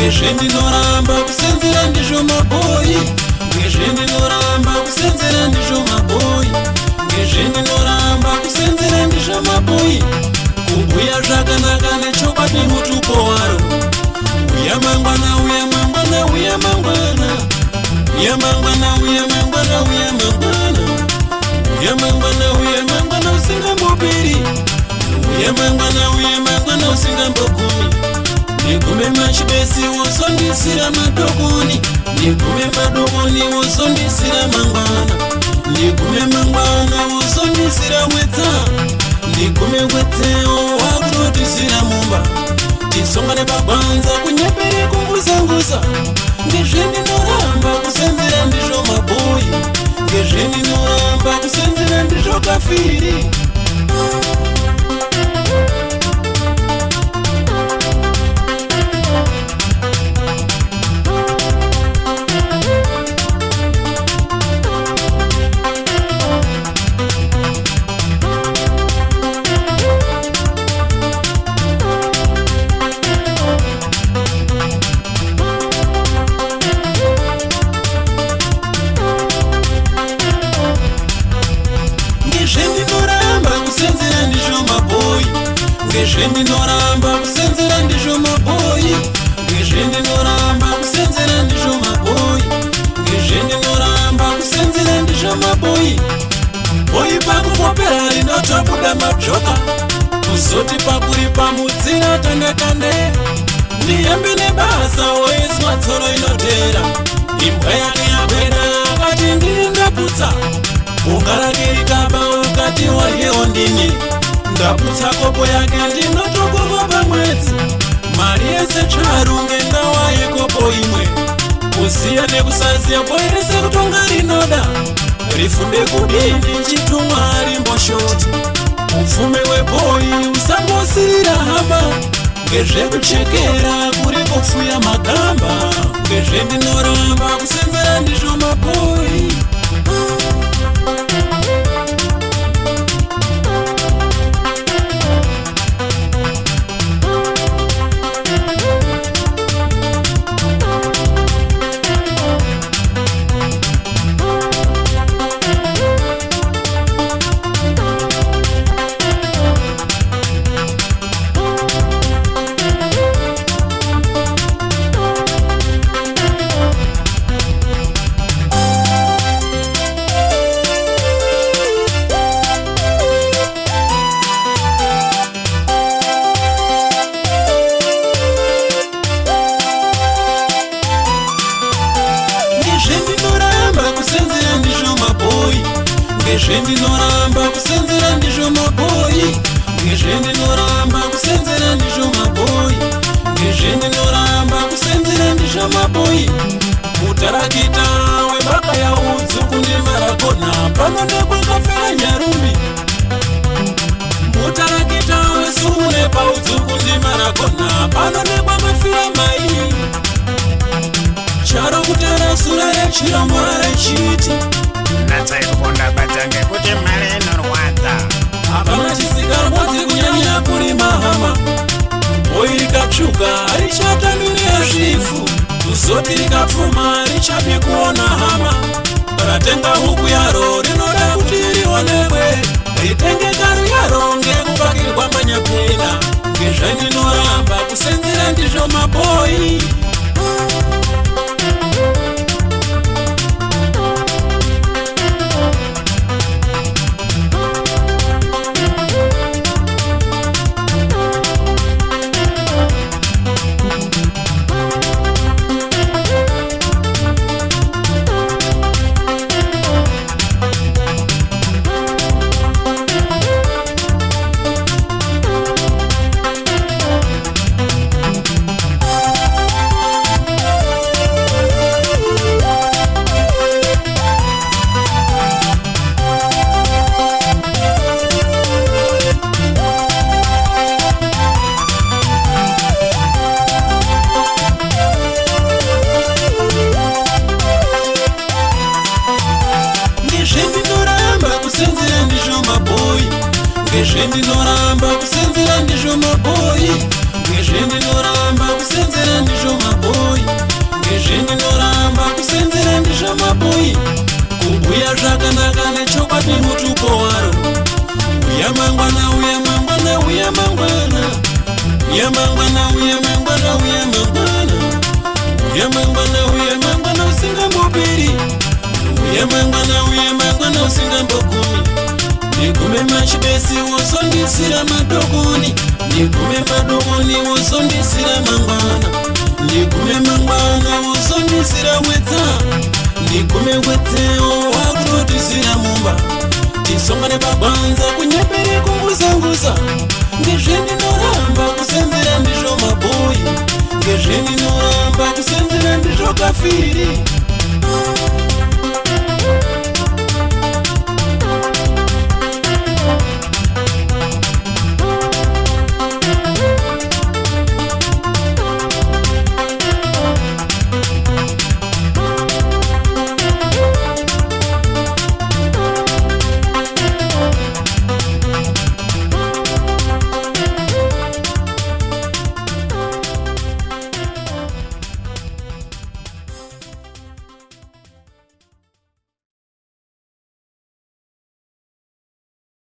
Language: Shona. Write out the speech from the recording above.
ngezvendinoramba kusenzera ndizvo maboyi, ngezvendinoramba kusenzera ndizvo maboyi, ngezvendinoramba kusenzera ndizvo maboyi. Kubhuya zvakanaka nechokwadi mutupo waro. Uya mangwana, uya mangwana, uya mangwana, uya mangwana, uya mangwana, uya mangwana, uya mangwana, uya mangwana usingamboperi, uya mangwana usingambogumi. Ndigume machibesi wosondisira madokoni, ndigume madokoni wosondisira mangwana, ndigume mangwana wosondisira wetsa, ndigume wetsewo wakutotisira mumba. Tisongane pagwanza kunyepere kunguzanguza. Ngezvendinoramba kusenzera ndizvo maboyi, ngezvendinoramba kusenzera ndizvo kafiri. Ngezvendinoramba kusenzera ndizvo maboyi, ngezvendinoramba kusenzera ndizvo maboyi, ngezvendinoramba kusenzera ndizvo maboyi. Boyi pakungopera rinotobuda mabyoka, kuzoti pakuri pamudzira tandekande. Ndiyembe nebasa woiswa tsoro inotera, imbwa yake yakweda akati ndiri ndaputsa, boka rake rikaba ukati waryewo ndini. Ndaputsa kopo yake ndinotokokopa mwedzi, mari yese tsvaru ngendawa yekopo imwe. Kuziya nekusaziya boirese kutonga rinoda, rifunde kudini chitumwa rimboshoti. Upfume weboyi usambosirira hama, ngezvekuchekera kuri kupfuya magamba, ngezvendinoramba kusenzera ndizvo maboyi. Ngezvendinoramba kusenzera ndizvo maboyi, ngezvendinoramba kusenzera ndizvo maboyi, ngezvendinoramba kusenzera ndizvo maboyi. Mutarakita wembaka yaudzu kundimarakona panonekwa kafera nyarumbi. Mutarakita wesumune paudzu kundimarakona panonekwa mafira mai. Charo kutera sura rechiromora rechiti natsaikukonda batange kuti mari inorwadza. Hapana chisikarwadzi kunyanya kurima hama. Boyi rikatsvuka harichatamire zvifu, kuzoti rikapfuma richabe kuona hama. Ratenga huku yaro rinoda kuti rionekwe, ritenge karu yaro ngekupakirwa manyapena. Ngezvendinoramba kusenzera ndizvo maboyi. Ngezvendinoramba kusenzera ndizvo maboyi, ngezvendinoramba kusenzera ndizvo maboyi. uye mangwana uye mangwana uye mangwana usingamboperi uye mangwana usingambogumi ndigume machibesi wosondisira madokoni ndigume madokoni wosondisira mangwana ndigume mangwana wosondisira wetsa ndigume wetsewo wakutotisira mumba tisongane pagwanza kunyepere kunguzanguza ngezveninoramba kusenzera ndizvo mabhoyi ngezveninoramba kusenzera ndizvo kafiri